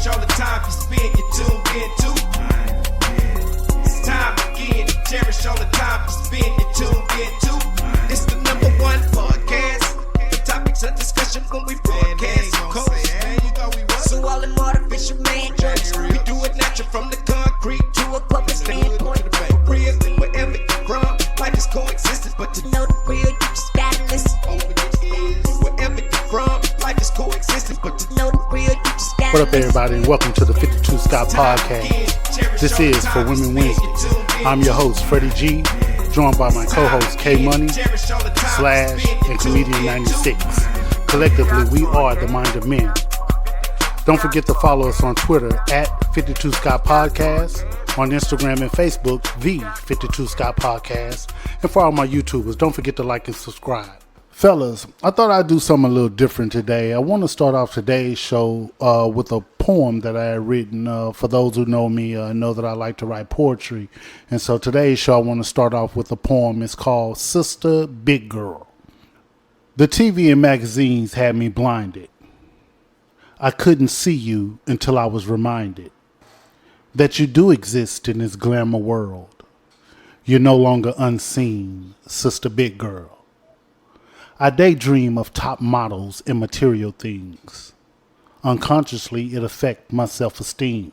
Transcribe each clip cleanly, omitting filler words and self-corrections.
cherish all the time you spend, you tuned in to. It's time again to cherish all the time you spend, you tuned in to. It's the number one podcast. The topics of discussion when we broadcast. So all them artificial man jokes, we do it natural from the concrete to a public standpoint. Real, wherever you from, life is coexistence, but to know the real, you just gotta listen. Wherever you from, life is coexistence, but to know the real, you just gotta listen. What up, everybody, and welcome to the 52 Scott Podcast. This is For Women Wednesday. I'm your host, Freddie G, joined by my co-host, K Money, Slash, and Comedian 96. Collectively, we are the Mind of Men. Don't forget to follow us on Twitter at 52 Scott Podcast, on Instagram and Facebook, the 52 Scott Podcast, and for all my YouTubers, don't forget to like and subscribe. Fellas, I thought I'd do something a little different today. I want to start off today's show with a poem that I had written. For those who know me, know that I like to write poetry. And so today's show, I want to start off with a poem. It's called Sista, Big Girl. The TV and magazines had me blinded. I couldn't see you until I was reminded that you do exist in this glamour world. You're no longer unseen, Sister Big Girl. I daydream of top models and material things. Unconsciously, it affects my self-esteem.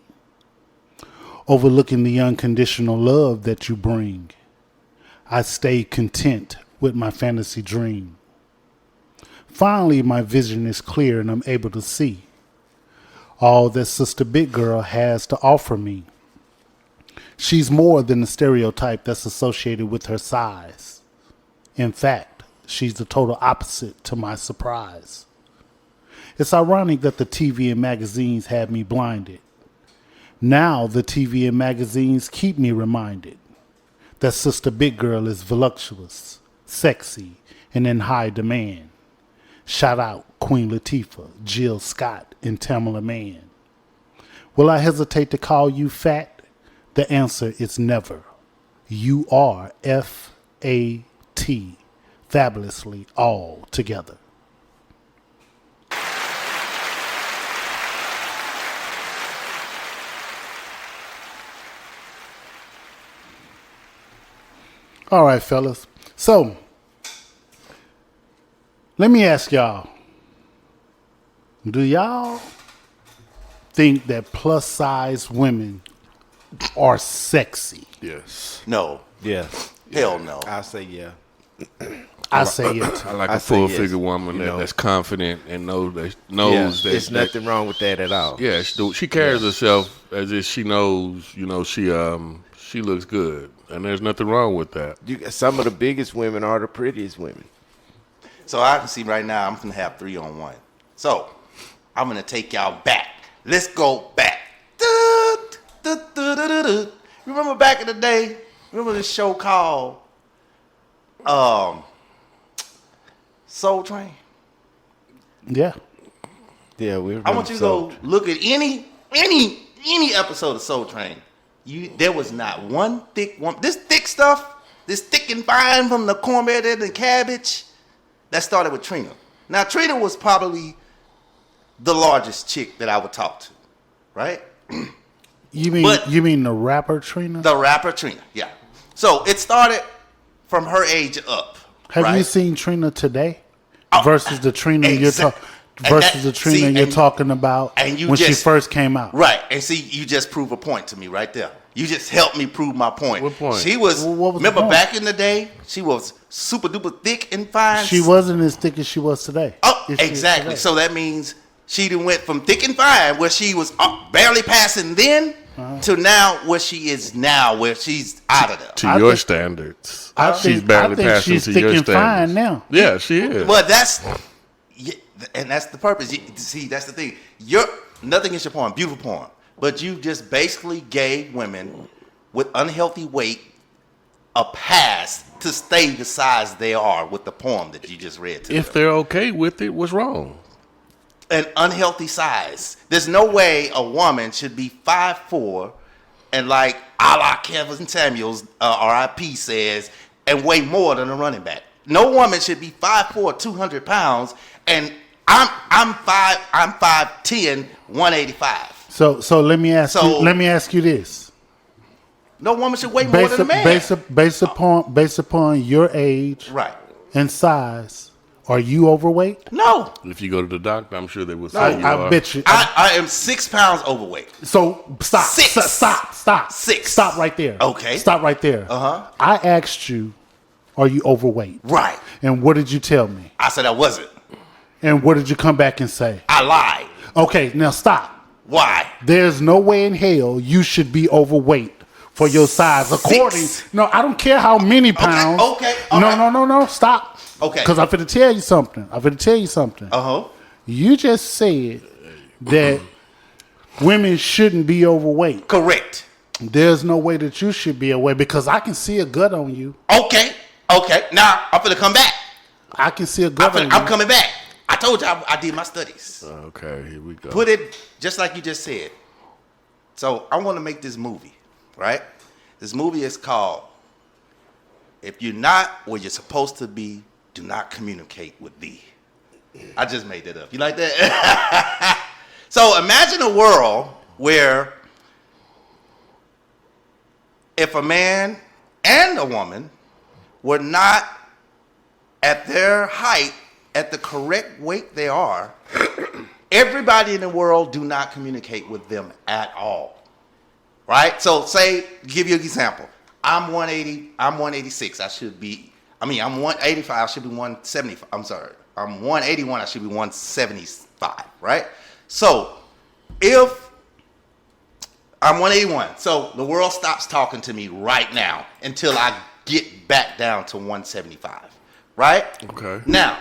Overlooking the unconditional love that you bring, I stay content with my fantasy dream. Finally, my vision is clear and I'm able to see all that Sister Big Girl has to offer me. She's more than the stereotype that's associated with her size. In fact, she's the total opposite to my surprise. It's ironic that the TV and magazines had me blinded. Now the TV and magazines keep me reminded that Sister Big Girl is voluptuous, sexy, and in high demand. Shout out Queen Latifah, Jill Scott, and Tamala Mann. Will I hesitate to call you fat? The answer is never. You are F-A-T, fabulously all together. All right, fellas. So, let me ask y'all, do y'all think that plus size women are sexy? Yes. No. Yes. Hell no. I say yeah. I say it. I like I a say full yes. figure woman You know. that's confident and knows that There's nothing wrong with that at all. Yeah, she carries herself as if she knows, she looks good, and there's nothing wrong with that. Some of the biggest women are the prettiest women. So I can see right now I'm going to have 3-on-1. So I'm going to take y'all back. Let's go back. Remember back in the day? Remember this show called Soul Train? Yeah. Yeah, I want you to go look at any episode of Soul Train. There was not one thick one. This thick stuff, this thick and fine from the cornbread and the cabbage, that started with Trina. Now, Trina was probably the largest chick that I would talk to, right? You mean the rapper Trina? The rapper Trina, yeah. So it started from her age up. Have you seen Trina today versus the Trina you're talking about when she first came out? Right, and see, you just prove a point to me right there. You just helped me prove my point. What point? She was, what was the remember point? back in the day, she was super duper thick and fine. She wasn't as thick as she was today. Oh, If she is exactly. today. So that means she done went from thick and fine, where she was barely passing then, to now where she is now, where she's out of there. To your standards, she's barely passing she's to thick your and fine standards. now. Yeah, she is. But that's the purpose. See, that's the thing. Nothing is your point. Beautiful point. But you just basically gave women with unhealthy weight a pass to stay the size they are with the poem that you just read to If them. they're okay with it, what's wrong? An unhealthy size. There's no way a woman should be 5'4" and like a la Kevin Samuels, RIP says, and weigh more than a running back. No woman should be 5'4", 200 pounds, and I'm 5'10", 185. So let me ask So- you. Let me ask you this. No woman should weigh more than a man. Based upon your age Right. and size, are you overweight? No. If you go to the doctor, I'm sure they will say you I are. bet you. I am 6 pounds overweight. So stop. Six. Stop. 6. Stop right there. Okay. Stop right there. I asked you, are you overweight? Right. And what did you tell me? I said I wasn't. And what did you come back and say? I lied. Okay, now stop. Why? There's no way in hell you should be overweight for your size. According, no, I don't care how many pounds. okay, all No, right. no, stop. Okay. Because I'm finna tell you something. Uh-huh. You just said that women shouldn't be overweight. Correct. There's no way that you should be overweight because I can see a gut on you. Okay. Now I'm finna come back. I can see a gut on you. I'm coming back. I told you I did my studies. Okay, here we go. Put it just like you just said. So I want to make this movie, right? This movie is called If You're Not Where You're Supposed to Be, Do Not Communicate with Thee. I just made that up. You like that? So imagine a world where if a man and a woman were not at their height, at the correct weight they are, everybody in the world do not communicate with them at all. Right? So say, give you an example. I'm 180, I'm 186. I'm 185, I should be 175. I'm sorry. I'm 181, I should be 175, right? So if I'm 181, so the world stops talking to me right now until I get back down to 175, right? Okay. Now,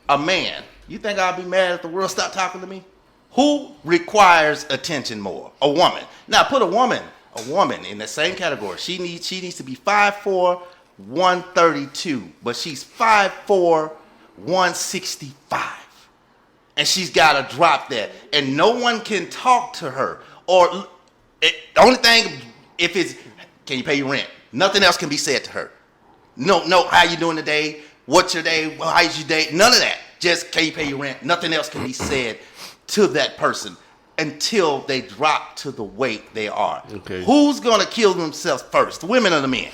a man, you think I'll be mad if the world stopped talking to me? Who requires attention more? A woman. Now put a woman in the same category. She needs to be 5'4", 132, but she's 5'4", 165. And she's got to drop that. And no one can talk to her. Or the only thing, if it's, can you pay your rent? Nothing else can be said to her. No, how you doing today? What's your day? Well, how's your day? None of that. Just, can you pay your rent? Nothing else can be said to that person until they drop to the weight they are. Okay. Who's going to kill themselves first, the women or the men?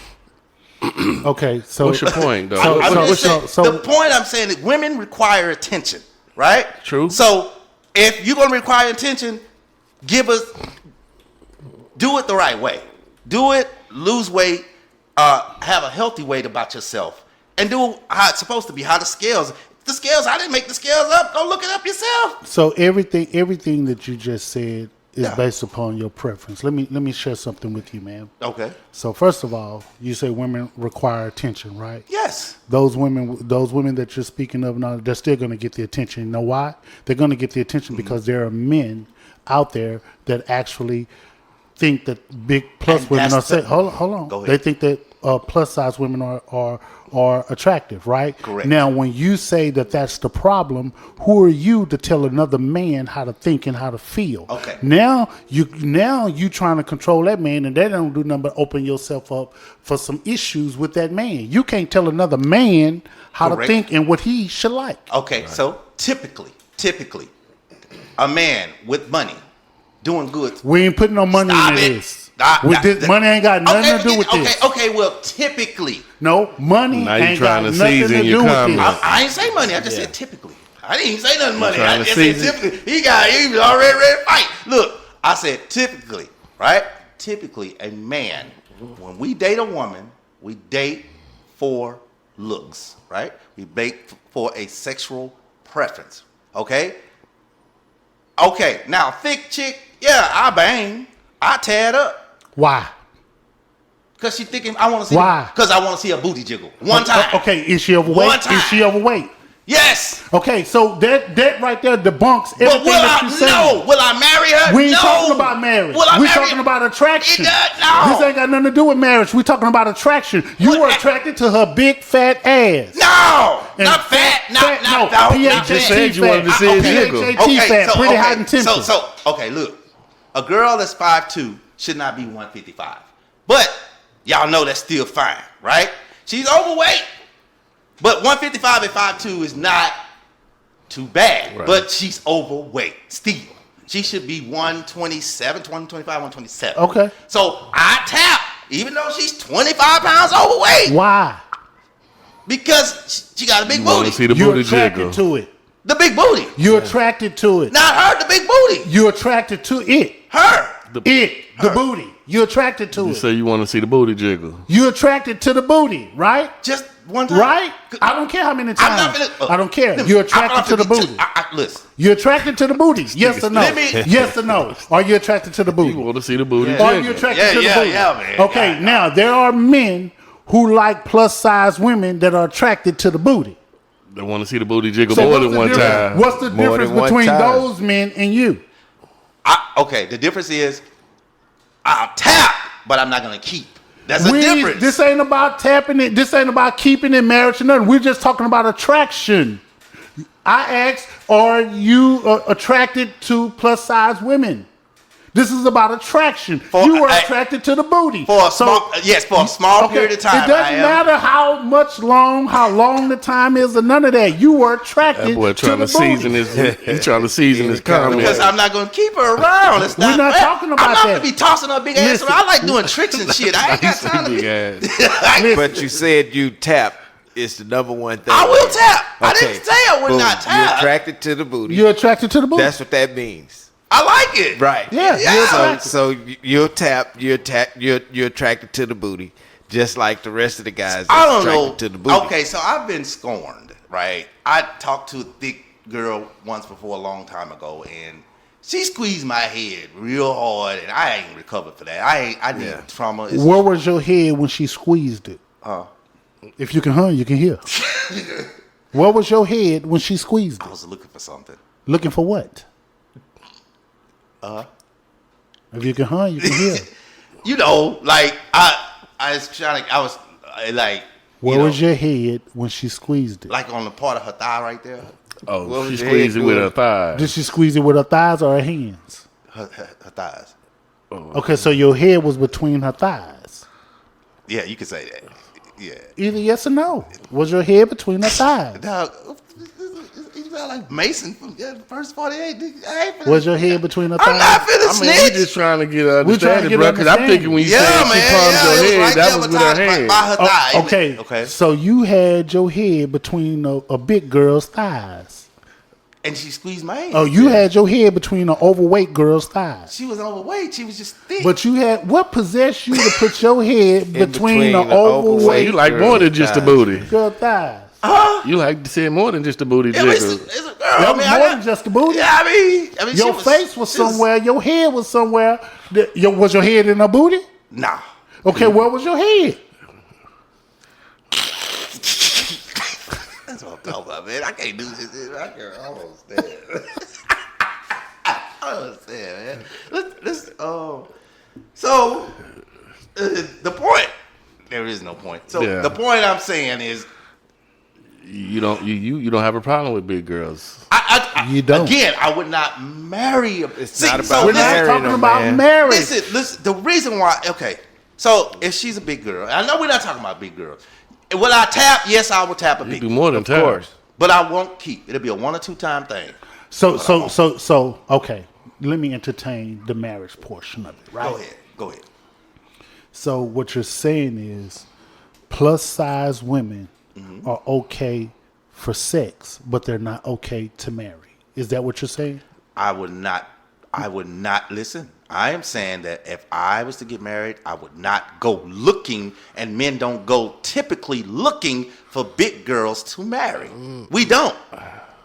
Okay, so What's your point, though? The point I'm saying is women require attention, right? True. So if you're going to require attention, do it the right way. Do it, lose weight, have a healthy weight about yourself, and do how it's supposed to be, how the scales, I didn't make the scales up. Go look it up yourself. So everything that you just said is based upon your preference. Let me share something with you, man. Okay. So first of all, you say women require attention, right? Yes. Those women that you're speaking of now, they're still going to get the attention. You know why? They're going to get the attention because there are men out there that actually think that big plus And women are that's the- hold on. Go ahead. They think that plus size women are attractive, right? Correct. Now, when you say that that's the problem, who are you to tell another man how to think and how to feel? Okay. Now you trying to control that man, and they don't do nothing but open yourself up for some issues with that man. You can't tell another man how Correct. to think and what he should like. Okay, so typically, a man with money doing good. We ain't putting no money Stop into it. this. Stop. Money ain't got nothing to do with this. Okay, well, typically. No, money Now you ain't trying got to nothing to season do your with this. comments. I ain't say money. I just said typically. I didn't even say nothing money. trying I to just said season- typically. He was already ready to fight. Look, I said typically, right? Typically, a man, when we date a woman, we date for looks, right? We date for a sexual preference, okay? Okay, now thick chick, yeah, I bang. I tear it up. Why? Because she thinking, I want to see. Why? Because I want to see a booty jiggle. One time. Okay, is she overweight? One time. Is she overweight? Yes. Okay, so that right there debunks everything But will that you said. no. Will I marry her? We ain't no. talking about marriage. Will I We're marry talking about attraction. It does- no. This ain't got nothing to do with marriage. We're talking about attraction. You What were a- attracted to her big fat ass. No. And Not fat. Not no, not PHAT just said you wanted to see fat. a jiggle. PHAT fat, pretty hot and tempting. So okay, look. A girl that's 5'2" should not be 155. But y'all know that's still fine, right? She's overweight. But 155 and 5'2" is not too bad. Right. But she's overweight still. She should be 127, 125, 127. Okay. So I tap, even though she's 25 pounds overweight, Why? because she got a big You want booty. to see the You're booty attracted jiggle. to it. The big booty. You're attracted to it. Not her, the big booty. You're attracted to it. Her. The booty. You're attracted to You it. say you want to see the booty jiggle. You're attracted to the booty, right? Just one time. Right? I don't care how many I'm times. not finna, I don't care. You're attracted to the booty. Listen. You're attracted to the booty. Yes or no? Let me- Yes or no? Are you attracted to the You booty? want to see the booty Are you jiggle. attracted to the Yeah, booty? man. Okay, Yeah. now there are men who like plus size women that are attracted to the booty. They want to see the booty jiggle So more what's than the one difference? time. What's the More difference than one between time. those men and you? Okay, the difference is I'll tap, but I'm not going to keep. That's the difference. This ain't about tapping it. This ain't about keeping it, marriage, or nothing. We're just talking about attraction. I asked, are you attracted to plus size women? This is about attraction. You were attracted to the booty. For a small period of time. It doesn't matter how long the time is, or none of that. You were attracted That boy to trying the to season booty. his. He's trying to season his comment. Because I'm not going to keep her around. It's We're not talking about I'm not that. going to be tossing her big ass Listen. around. I like doing tricks and shit. I ain't got time to Big be. ass. But you said you tap is the number one thing. I will tap. I Okay. didn't say I would Boom. not You're tap. attracted to the booty. You're attracted to the booty. That's what that means. I like it. Right. Yeah. Yeah. You're So, attracted. so you're tapped. You're attracted to the booty, just like the rest of the guys. I that's don't attracted know. To the booty. Okay, so I've been scorned, right? I talked to a thick girl once before a long time ago, and she squeezed my head real hard, and I ain't recovered for that. I need trauma. It's- Where was your head when she squeezed it? If you can hear, you can hear. Where was your head when she squeezed I it? was looking for something. Looking for what? If you can hear, you can hear. You know, like I was trying to. I was like. Where you know, was your head when she squeezed it? like on the part of her thigh right there? Oh, What she was your squeezed it head with doing? her thighs. Did she squeeze it with her thighs or her hands? Her thighs. Okay, so your head was between her thighs. Yeah, you could say that. Yeah. Either yes or no. Was your head between her thighs? Dog, you felt like Mason from the first 48. I ain't finna- Was your head between her I'm not thighs? finna I mean, we snitch. just trying to get an We trying to understanding, get bro. Because I'm understanding. thinking when you Yeah, said man. she palmed Yeah, your it was head, right that there was with beside her by hand. her thigh. Oh, okay. Okay. So you had your head between a big girl's thighs. And she squeezed my hand. Oh, you had your head between an overweight girl's thighs. She was overweight. She was just thick. But you had what possessed you to put your head between between the the overweight overweight You like more than just the thighs. booty. girl thighs? You like to say more than just the booty yeah, but jiggle. it's a girl. That I was mean, more I than got, just the booty. yeah, I mean, Your face was somewhere. Your head was somewhere. Was your head in her booty? Nah. Okay, where was your head? That's what I'm talking about, man. I can't do this. I can't almost stand. I don't understand, man. Let's so the point. There is no point. So Yeah. the point I'm saying is, You don't have a problem with big girls. I You don't. Again, I would not marry a. It's not about We're not marrying talking them, about man. marriage. Listen. The reason why. Okay, so if she's a big girl, I know we're not talking about big girls. Will I tap? Yes, I will tap a You big do girl. more than Of tap. course. But I won't keep. It'll be a 1 or 2 time thing. So, okay. Let me entertain the marriage portion of it, right? Go ahead. So what you're saying is plus size women are okay for sex, but they're not okay to marry. Is that what you're saying? I would not listen. I am saying that if I was to get married, I would not go looking, and men don't go typically looking for big girls to marry. We don't.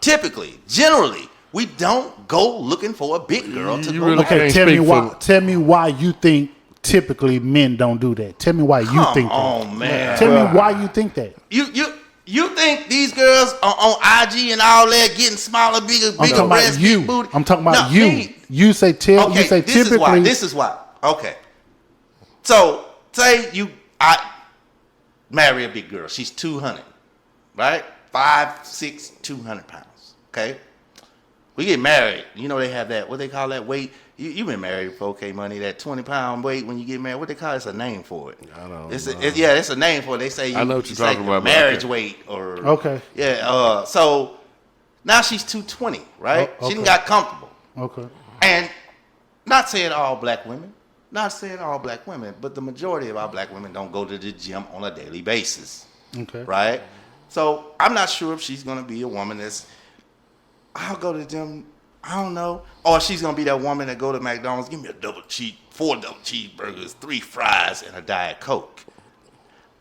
Typically, generally, we don't go looking for a big girl to You go really marry. can't Tell me speak why. for- Tell me why you think typically men don't do that. Tell me why you think that. Oh man. Tell me why you think that. You think these girls are on IG and all that getting smaller, bigger, I'm bigger talking breasts, about you. big booty? I'm talking about No, you. me. You say Okay, you say this typically. This is why. Okay. So say I marry a big girl. She's 200, right? 5'6", 200 pounds. Okay. We get married. You know they have that. What they call that weight? You been married for okay money. That 20-pound weight when you get married. What they call it? It's a name for it. I don't know. It's a name for it. They say I know what you're it's talking like about, marriage okay. weight or Okay. Yeah. So now she's 220, right? Oh, She done okay. got comfortable. Okay. And not saying all black women, but the majority of our black women don't go to the gym on a daily basis. Okay. Right? So I'm not sure if she's going to be a woman that's, I'll go to the gym, I don't know. Or she's going to be that woman that go to McDonald's, give me 4 double cheeseburgers, 3 fries, and a Diet Coke.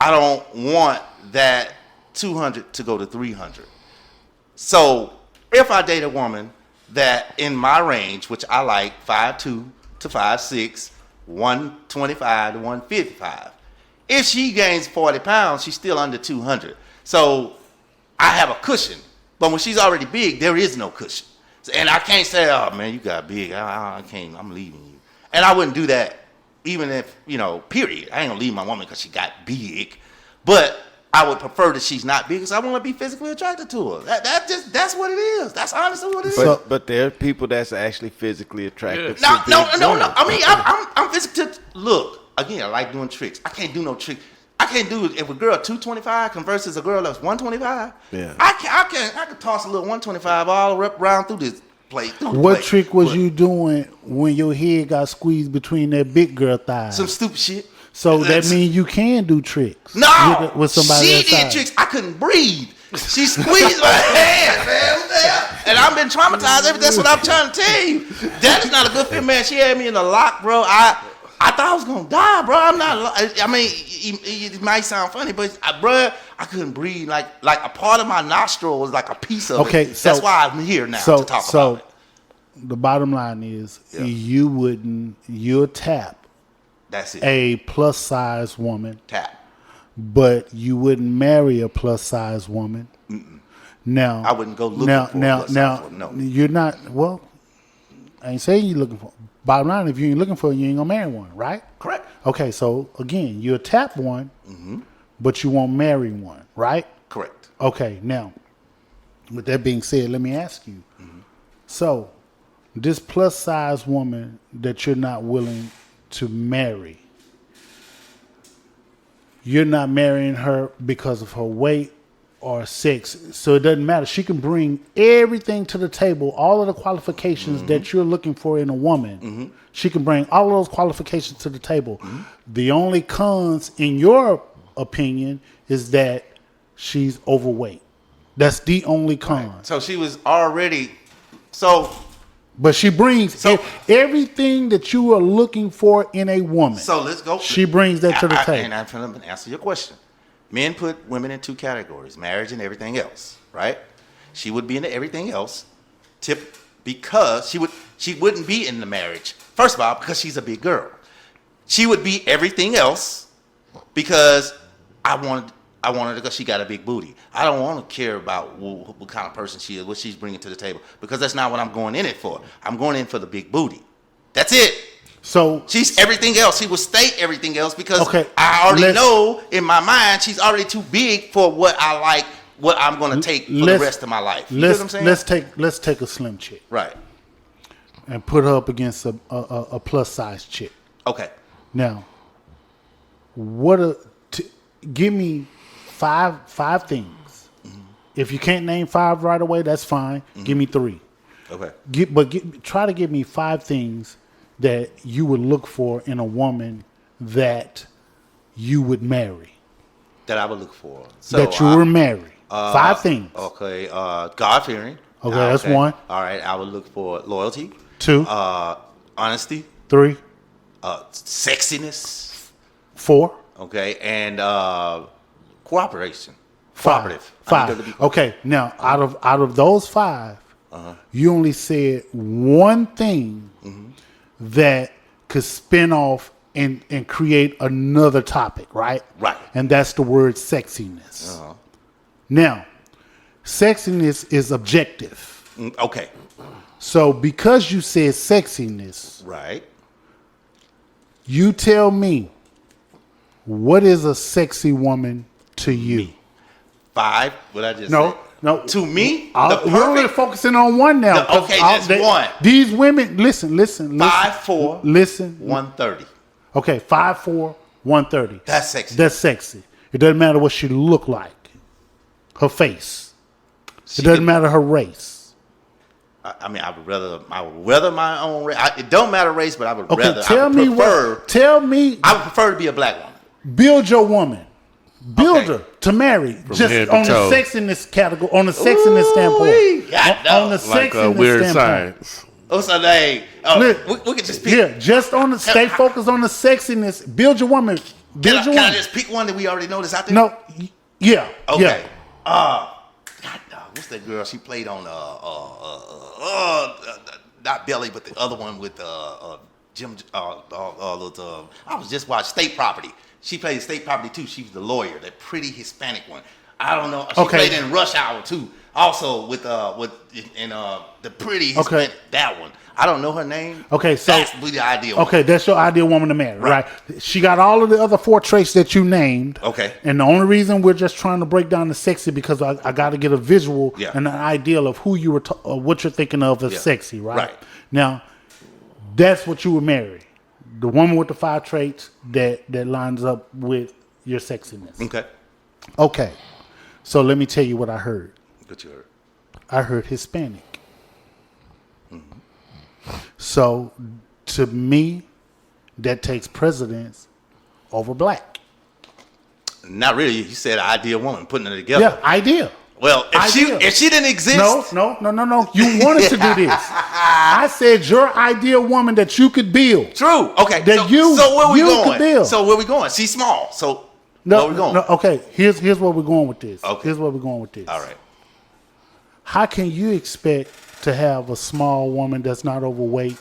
I don't want that 200 to go to 300. So if I date a woman that in my range, which I like 5'2" to 5'6", 125 to 155, if she gains 40 pounds, she's still under 200. So I have a cushion. But when she's already big, there is no cushion. And I can't say, oh, man, you got big. I can't. I'm leaving you. And I wouldn't do that even if, period. I ain't going to leave my woman because she got big. But I would prefer that she's not big because I want to be physically attracted to her. That's what it is. That's honestly what it is. But there are people that's actually physically attractive. No. I mean, I'm physically. Look, again, I like doing tricks. I can't do no trick. I can't do it if a girl 225 versus a girl that's 125. Yeah. I can toss a little 125 all around through this plate. What trick was you doing when your head got squeezed between that big girl thighs? Some stupid shit. So that means you can do tricks. No, with somebody she that did size. tricks. I couldn't breathe. She squeezed my hand, man. And I've been traumatized. That's what I'm trying to tell you. That is not a good fit, man. She had me in the lock, bro. I thought I was gonna die, bro. I'm not. I mean, it might sound funny, but bro, I couldn't breathe. Like a part of my nostril was like a piece of it. Okay, so that's why I'm here now to talk about it. The bottom line is, you'll tap That's it. a plus size woman, Tap. but you wouldn't marry a plus size woman. Now I wouldn't go looking for a plus size woman. No. You're not. Well, I ain't saying you're looking for. Bottom line, if you ain't looking for it, you ain't gonna marry one, right? Correct. Okay, so again, you'll tap one, but you won't marry one, right? Correct. Okay, now, with that being said, let me ask you. So, this plus size woman that you're not willing to marry, you're not marrying her because of her weight or sex. So it doesn't matter. She can bring everything to the table, all of the qualifications that you're looking for in a woman. She can bring all of those qualifications to the table. The only cons, in your opinion, is that she's overweight. That's the only con. Right. So she was already. But she brings everything that you are looking for in a woman. So let's go. She brings that to the table. And I'm trying to answer your question. Men put women in 2 categories: marriage and everything else. Right? She would be into everything else, because she wouldn't be in the marriage. First of all, because she's a big girl. She would be everything else because I wanted her because she got a big booty. I don't want to care about what kind of person she is, what she's bringing to the table, because that's not what I'm going in it for. I'm going in for the big booty. That's it. So she's everything else. She will stay everything else because Okay, I already know in my mind she's already too big for what I like, what I'm going to take for the rest of my life. You know what I'm saying? Let's take a slim chick. Right. And put her up against a plus size chick. Okay. Now, give me five things. If you can't name 5 right away, that's fine. Give me 3. Okay. Try to give me 5 things that you would look for in a woman that you would marry. That I would look for. That you were married. 5 things. Okay. God-fearing. Okay, that's 1. All right. I would look for loyalty. 2. Honesty. 3. Sexiness. 4. Okay. And cooperation. 5. 5. Okay. Now, out of those 5, you only said one thing that could spin off and create another topic, right? Right. And that's the word sexiness. Now, sexiness is objective. Okay. So because you said sexiness, right, you tell me, what is a sexy woman to you? 5. What I just No. said. No. To me, we're only focusing on 1 now. Okay, that's 1. These women, listen. 5'4". Listen. 130. Okay, 5'4", 130. That's sexy. That's sexy. It doesn't matter what she look like. Her face. It doesn't matter her race. I mean, I would rather my own race. It don't matter race, but I would Okay, rather. tell me. I would prefer to be a black woman. Build your woman. Build Okay. her to marry. Just head to on the toe. sexiness category, on the sexiness standpoint. God, On the Like sexiness weird standpoint. science. Oh, so they. Oh, Look, we could just pick. Yeah, just on the stay focused on the sexiness. Build your woman. Build your Can I woman. just pick one that we already know that's out there? No, yeah, Okay. yeah. God, dog, what's that girl? She played on not Belly, but the other one with Jim. I was just watching State Property. She played State Property too. She was the lawyer, that pretty Hispanic one. I don't know. She Okay. played in Rush Hour too. Also with the pretty Hispanic, that one. I don't know her name. Okay, so that's the ideal. Okay, that's your ideal woman to marry, right? She got all of the other 4 traits that you named. Okay. And the only reason we're just trying to break down the sexy because I got to get a visual and an ideal of who you were, what you're thinking of as sexy, right? Right. Now, that's what you would marry. The woman with the 5 traits that lines up with your sexiness. Okay. Okay. So let me tell you what I heard. What you heard? I heard Hispanic. So, to me, that takes precedence over black. Not really. You said ideal woman, putting it together. Yeah, ideal. Well, if she didn't exist, No. You wanted to do this. I said your ideal woman that you could build. True. Okay. That so where we you going? could build. So where we going? She's small. So No, where we going? no. Okay, here's where we're going with this. Okay. Here's where we're going with this. All right. How can you expect to have a small woman that's not overweight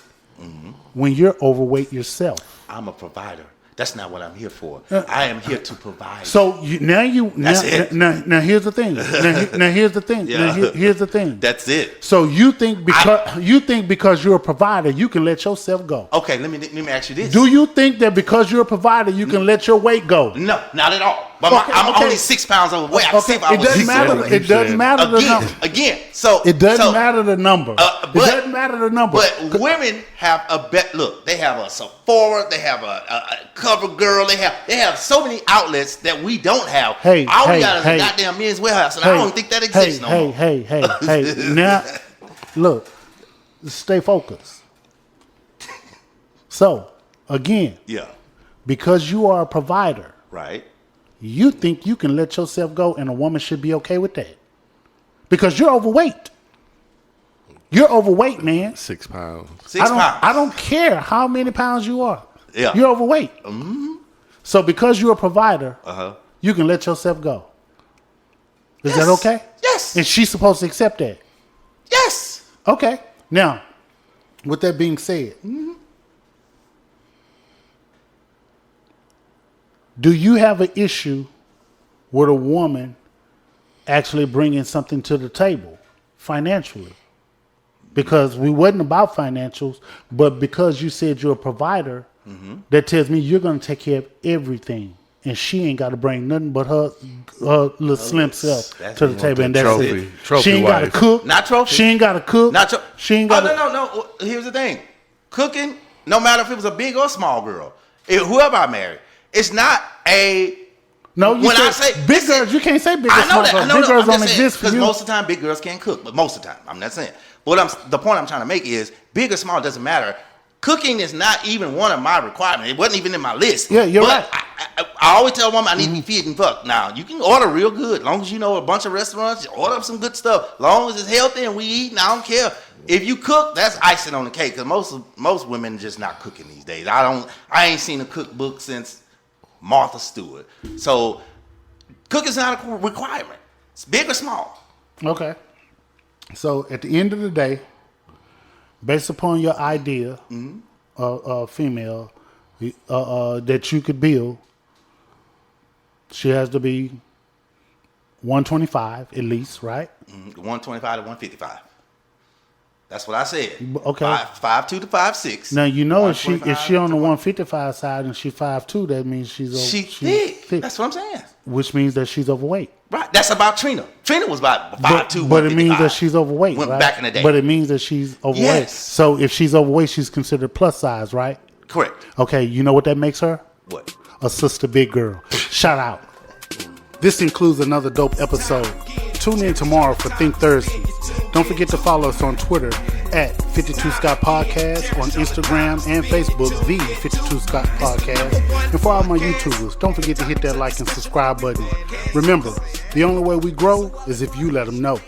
when you're overweight yourself? I'm a provider. That's not what I'm here for. I am here to provide. So now it. here's the thing. Now here's the thing. Yeah. Here's the thing. That's it. So you think because you're a provider you can let yourself go? Okay, let me ask you this. Do you think that because you're a provider you can let your weight go? No, not at all. But Okay, I'm okay. only 6 pounds overweight. I can see if I It was doesn't 6 matter. overweight. It doesn't matter the number. Again. So It doesn't matter the number. but- It doesn't matter the number. But women have a bet. Look, they have a Sephora. They have a CoverGirl. They have so many outlets that we don't have. All we got is a goddamn Men's Warehouse, and I don't think that exists no more. Hey. Now, look, stay focused. So, again, Yeah. because you are a provider, Right. you think you can let yourself go and a woman should be okay with that. Because you're overweight. You're overweight, man. 6 pounds. 6 pounds. I don't care how many pounds you are. Yeah. You're overweight. So because you're a provider, Uh-huh. you can let yourself go. Is Yes. that okay? Yes. And she's supposed to accept that. Yes. Okay. Now, with that being said, do you have an issue with a woman actually bringing something to the table financially? Because we wasn't about financials, but because you said you're a provider, that tells me you're going to take care of everything. And she ain't got to bring nothing but her little slim self that's to the what table. And that's trophy. it. Trophy She ain't got to wife. cook. Not trophy. She ain't got to cook. She ain't got to. No. Here's the thing. Cooking, no matter if it was a big or small girl, whoever I marry, it's not a. No, you When I say say- big girls, you can't say big I girls. know that. I know Big that. girls I'm don't just saying, exist for because you. most of the time big girls can't cook, but most of the time, I'm not saying. But the point I'm trying to make is big or small doesn't matter. Cooking is not even one of my requirements. It wasn't even in my list. Yeah, you're but right. I always tell a woman I need to be fit and fucked. Now, you can order real good. As long as you know a bunch of restaurants, you order up some good stuff. As long as it's healthy and we eat, and I don't care. If you cook, that's icing on the cake. Because most women are just not cooking these days. I ain't seen a cookbook since Martha Stewart. So cooking's not a requirement. It's big or small. Okay. So at the end of the day, based upon your idea, female that you could build, she has to be 125 at least, right? 125 to 155. That's what I said. Okay. 5'2" to 5'6". Now you know if she 125 on the to 155 side and she 5'2", that means she's thick. That's what I'm saying. Which means that she's overweight. Right. That's about Trina. Trina was about 5'2", But it means that 155. she's overweight, Went right? back in the day. But it means that she's overweight. Yes. So if she's overweight, she's considered plus size, right? Correct. Okay, you know what that makes her? What? A sister big girl. Shout out. This includes another dope episode. Tune in tomorrow for Think Thursday. Don't forget to follow us on Twitter at 52 Scott Podcast on Instagram and Facebook, the 52 Scott Podcast. And for all my YouTubers, don't forget to hit that like and subscribe button. Remember, the only way we grow is if you let them know.